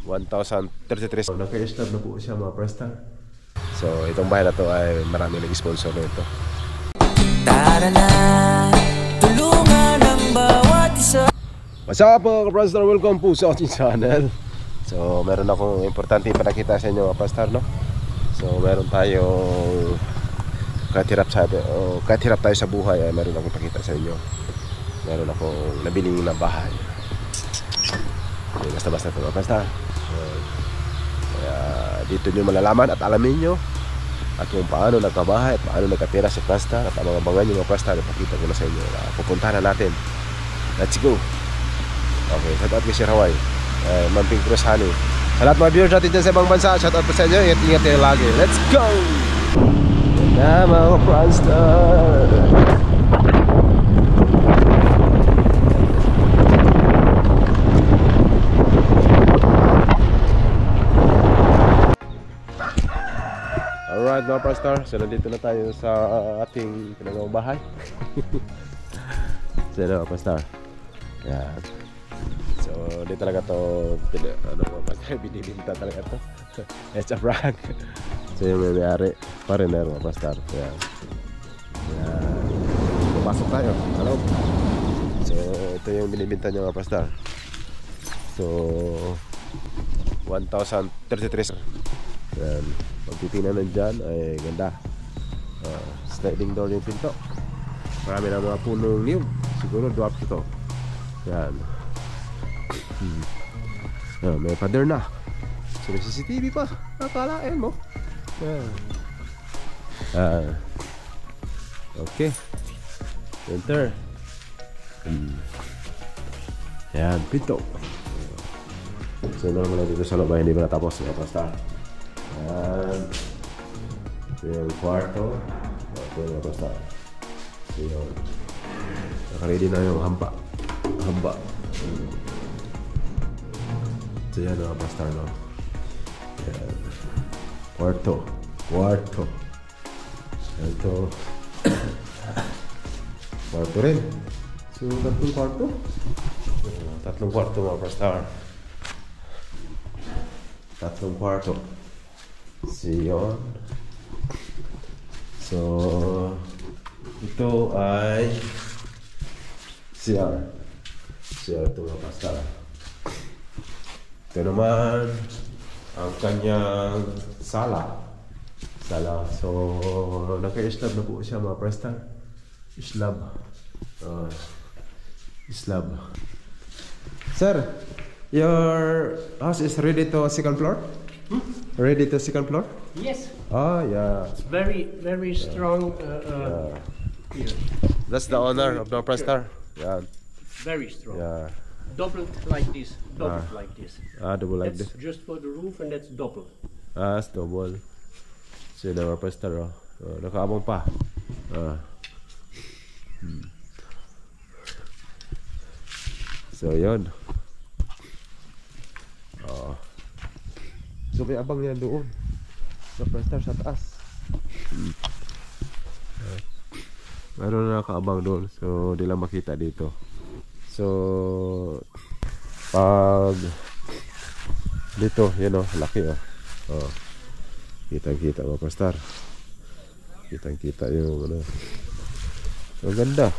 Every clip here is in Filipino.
1,033. So, naka-stop na po siya mga presta. So itong bahay na to ay marami nag-sponsor na ito. Tara na, tulungan ang bawat isa. What's up mga ka-Prastar? Welcome po sa ating channel. So meron akong importante ipakita sa inyo mga Prastar, no? So meron tayong kahit hirap tayo sa buhay ay meron akong ipakita sa inyo. Meron akong nabiling na bahay. Basta-basta ito mga Prastar. Kaya dito nyo malalaman at alamin nyo at kung paano nagkabahay at paano nagkatira si Prastar at ang mga bangan nyo mga Prastar. Ipakita ko na sa inyo. Pupuntahan na natin. Let's go. Okay, shout out kay Sir Hawaii, Mamping Cruz Honey. Sa lahat mga viewers natin dyan sa ibang bansa, shout out po sa inyo. Ingat kayo lagi. Let's go! Yan na mga Prastar. Alright mga Prastar, so nandito na tayo sa ating pinagawang bahay. So yun mga Prastar. Yan. So di talaga to binibinta talaga to. It's a prank. So yung may-ari foreigner mga Prastar. Yan. Yan. Pumasok tayo. Hello. So ito yung binibinta niya mga Prastar. So 1,033. Yan. Pag titingnan nandyan ay ganda. Sliding door yung pinto. Marami na mga punong niyog. Siguro dwarf ito. Yan. May pader na. So may CCTV pa. Nakalain mo. Yan. Okay. Enter. Yan, pinto. So normal na dito sa loob ay hindi pa natapos. Prastar. Yan. Ito yung kwarto. Ito yung Prastar. So yun. Nakaready na yung hamba. So yan ang Prastar, no? Yan. Kwarto. Ito. Kwarto rin. So tatlong kwarto. Tatlong kwarto mga Prastar. Tatlong kwarto. Siyon. So ito ay CR ito mga Prastar. Ito naman ang kanyang sala. So naka-slab na po siya mga Prastar. Slab. Sir, your house is ready to second floor? Ready to second floor? Yes. Ah, yeah. It's very strong. Here. That's the owner of the Prastar. Yeah. Very strong. Yeah. Doubled like this. Doubled like this. Double like That's this. just for the roof, and that's double. That's double. So the Prastar, nakaabang pa. So yun. So may abang yan doon sa Prastar sa taas. Meron na nakaabang doon. So di lang makita dito. So pag dito, yun o, laki o. Kitang-kita mga Prastar. Kitang-kita yung ano. So ganda.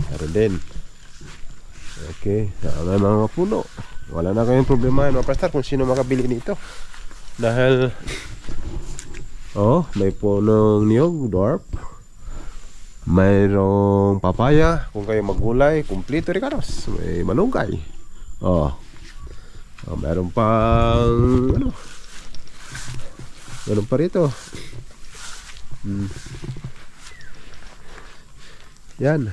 Meron din. Okay, may mga puno. Wala na kayong problema mga Prastar kung sino makabili nito. Dahil may punong niyog, dwarf. Mayroong papaya. Kung kayo maggulay, kumplito ricaros. May malunggay. Meron pang meron pa rito. Yan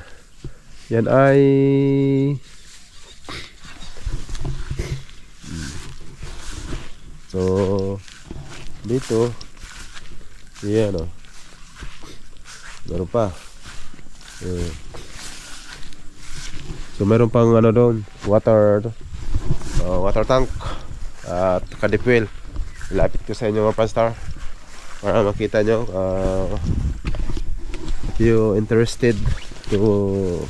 ay so dito yan meron pa so meron pang ano doon water tank at kadipwel. Lapit ko sa inyo mga Prastar. para makita nyo. If you interested to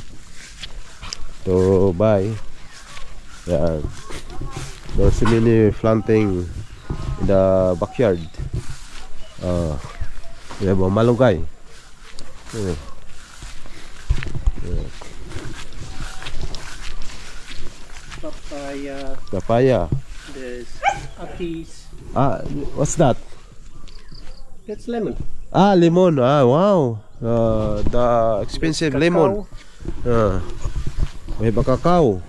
buy, yeah, there's many planting in the backyard. We have a malunggay. Papaya. There's Atis. What's that? That's lemon. Lemon. Wow. The expensive Cacao. lemon. We have a cacao.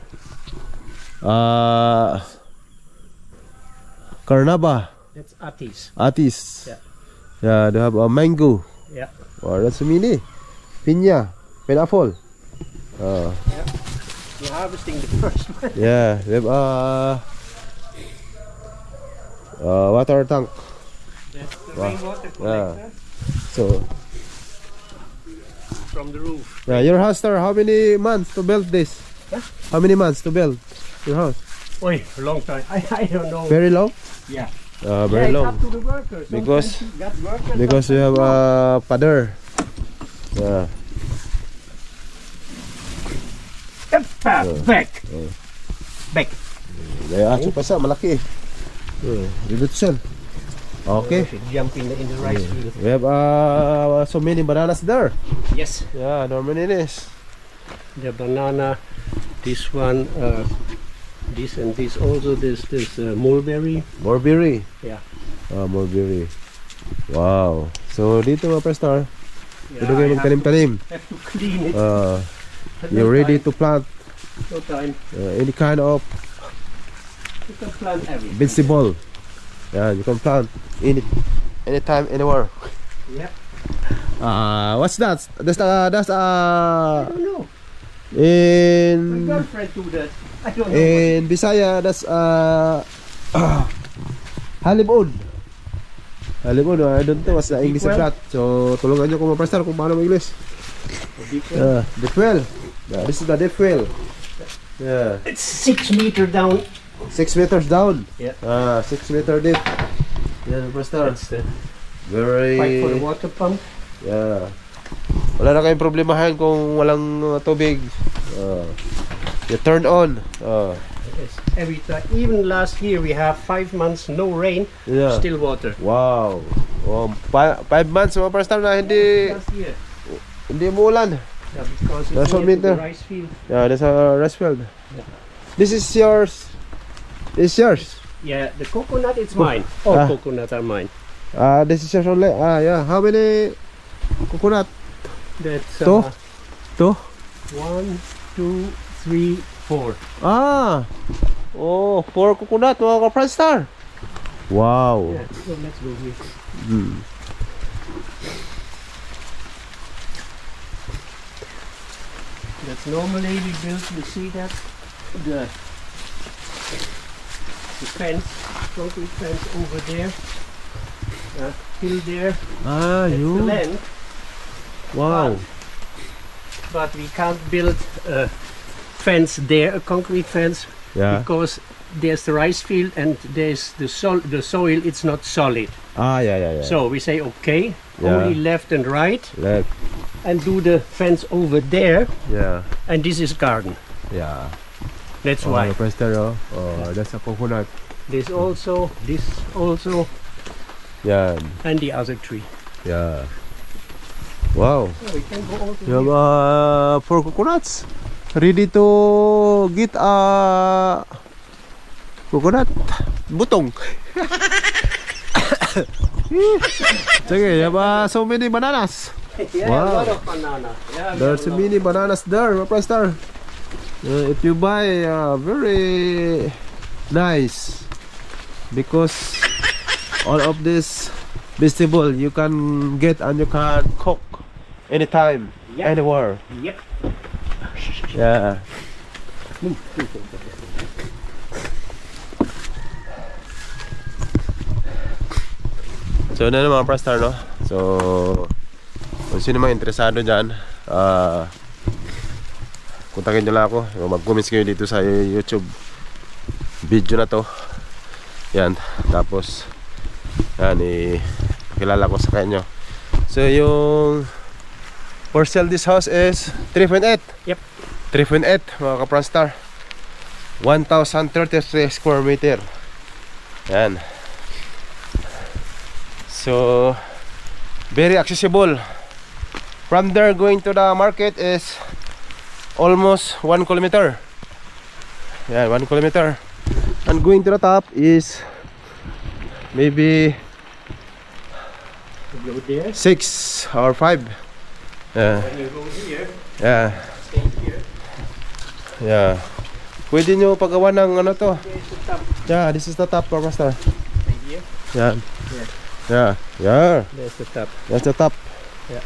Carnaba. That's Atis. Atis. Yeah. Yeah, they have a mango. Yeah. Wow, that's mini. Piña. Pineapple. Yeah. We're harvesting the first one. Yeah, we have water tank. That's the Wow. rainwater Yeah. collector So, from the roof. yeah, your house, sir, how many months to build this? Huh? How many months to build your house? Oi, a long time. I don't know. Very long? Yeah. Very yeah, long. It's up to the workers. Because- Sometimes you got workers, Because you have a pader. Yeah. back. Back. Kaya aso pa sa malaki. Dito to sell. Okay. Jump in the rice field. We have so many bananas there. Yes. Yeah, there are many this. The banana, this one, this and this also. This mulberry. Mulberry. Yeah. Mulberry. Wow. So dito mga prestar, Yeah, pwede kayo I magtanim-tanim. have to clean it. You're ready to plant No time. any kind of You can plant everything. vegetable. Yeah, you can plant anytime, anywhere. Yeah. What's that? That's I don't know. My in girlfriend do that. I don't know. in Bisaya. That's halibon. Halibon. I don't know what's the English of Deep well? that. So tulungan nyo kung ma-prestar kung paano mag-English. Deep well. Yeah, this is the deep well. Yeah, It's 6 meters down. 6 meters down. Yeah. 6 meter deep. Yeah, prestar. That's the Very. pipe for the water pump. Yeah. Wala na kayong problemahan kung walang tubig. You turn on. Yes. Every time. Even last year we have 5 months no rain, Yeah. still water. Wow. 5 months mga prestar na hindi Last year. umuulan. Yeah, because That's it's what near to meter. the rice field. Yeah, there's a rice field. Yeah. This is yours. This is yours. Yeah, the coconut it's mine. All Ah. coconuts are mine. This is yours only. Yeah. How many coconut? That's Two? Two? 1, 2, 3, 4. Oh, 4 coconut mga ka-prestar. Wow. Yeah, so let's go here. That's normally we build, you see that? The fence, concrete fence over there. Till there. That's the Yun. land. Wow. But we can't build a fence there, a concrete fence, Yeah. because there's the rice field and there's the soil, it's not solid. Yeah. So we say okay, Yeah. only left and right, Left. and do the fence over there, Yeah. and this is garden. Yeah. That's why. Prestar, that's a coconut. This also, Yan. and the other tree. Yeah. Wow. So we can go over You here. have 4 coconuts. Ready to get a coconut. Butong. Sige, you have so many bananas. Yeah, Wow. a lot of banana. Yeah, There's a lot. many bananas there, my prestar. If you buy, very nice, because all of this vegetable you can get and you can cook anytime, Yep. anywhere. Yep. Yeah. So na mga prestar, no? So kung sino mga interesado dyan, kontakin nyo lang ako. Mag-comments kayo dito sa YouTube video na to. Yan. Tapos yan, kilala ko sa kanyo. So yung for sale this house is 3.8. Yep. 3.8 mga ka-Franstar. 1,033 square meter. Yan. So very accessible. From there going to the market is almost 1 kilometer. Yeah, 1 kilometer. And going to the top is maybe You go there. 6 or 5. Yeah. When you go here, Yeah. stay here. Yeah. Pwede nyo paggawa ng ano to. Here's the top. Yeah, this is the top, Master. Right here. Yeah. Yeah. Yeah. Yeah. There's the top. That's the top. Yeah.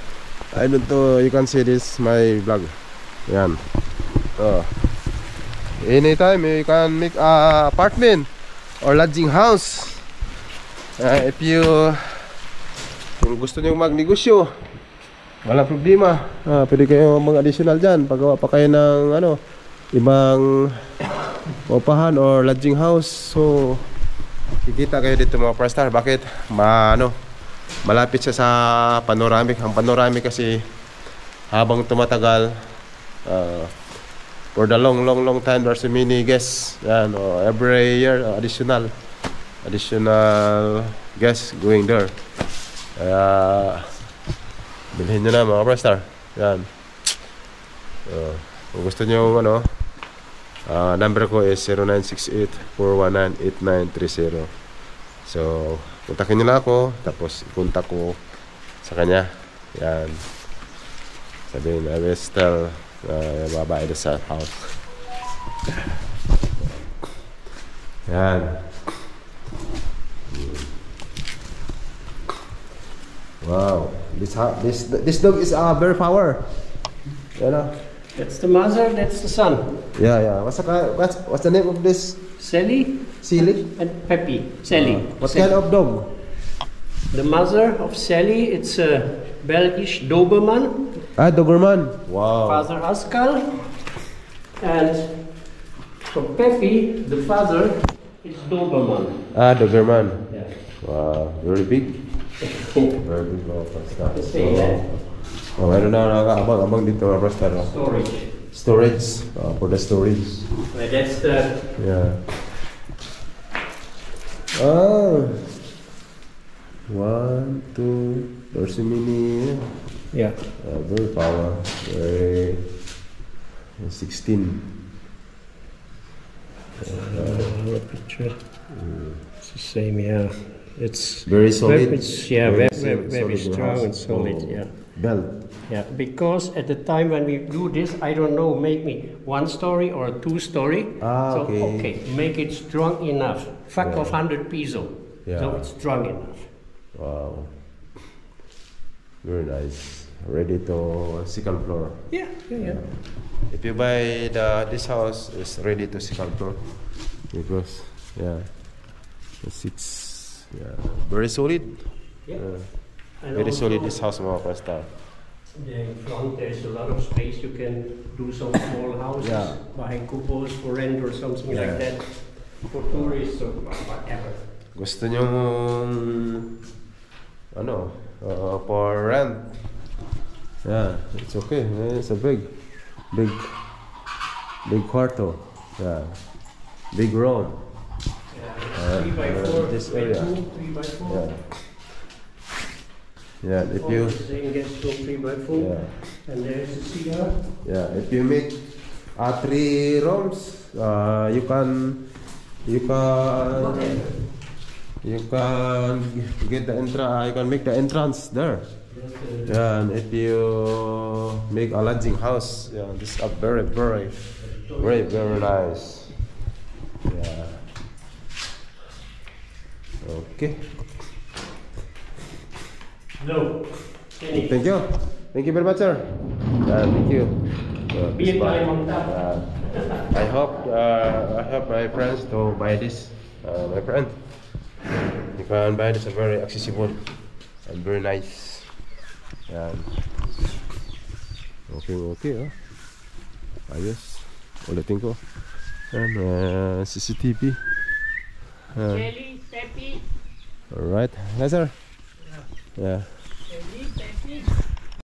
I don't know, you can see this my vlog. Yan. Oh. Anytime you can make a apartment or lodging house. If you kung gusto niyo magnegosyo, wala problema. Pwede kayo mag-additional dyan. Paggawa pa kayo ng ano, ibang upahan or lodging house. So kikita kayo dito mga Franstar. Bakit? Malapit siya sa panoramic. Ang panoramic kasi habang tumatagal, for the long time there's so many guests. Yan, every year additional guests going there. Kaya bilhin nyo na mga Franstar. Yan. Kung gusto nyo ano, number ko is 0968-419-8930. So kontakin nyo lang ako, tapos ikontak ko sa kanya. Yan. Sabihin, I will tell babae na sa house. Yan. Wow. This dog is very power. You know? That's the mother, that's the son. Yeah. What's the name of this? Sally Silly? and Peppy. Sally. What kind of dog? The mother of Sally, it's a Belgish Doberman. Doberman. Wow. Father Pascal. And from Peppy, the father is Doberman. Doberman. Yeah. Wow. Very big. Very big mga Franstar. Say that. Meron na nakakaabang dito mga Franstar. Storage. For the storage. Well, that's the Yeah. 1, 2, there's so many. yeah. Very power. Very 16. Another picture. It's the same, yeah. It's Very solid. very strong and solid, yeah. Belt. Yeah, because at the time when we do this, I don't know, make me 1 story or 2 story. So, Okay. make it strong enough. Fact of 100 peso. Yeah. So it's strong enough. Wow. Very nice. Ready to second floor. Yeah. If you buy this house, it's ready to second floor because it's very solid. Yeah. And Very also, solid this house mga Franstar. in front there's a lot of space. You can do some small houses, Yeah. buying couples for rent or something like Yeah. that for tourists or whatever. Gusto nyo for rent? Yeah, it's okay. It's a big quarto. Yeah, big room. Yeah, 3x4 this area. bedroom, 3x4. Yeah. Yeah, if you Same guest room, 3x4. yeah. And there's a CR. Yeah, if you make 3 rooms, you can get the you can make the entrance there. Yeah, and if you make a lodging house, yeah, this is a very nice. Yeah. Okay. No. Any. Thank you very much, sir. Thank you. Be it time on top. I hope my friends to buy this. My friend, you can buy this. Very accessible and very nice. Yan. Okay. Ayos. Ulitin ko. Yan, CCTV. Jelly, Peppy. Alright. Yes, sir. Yeah.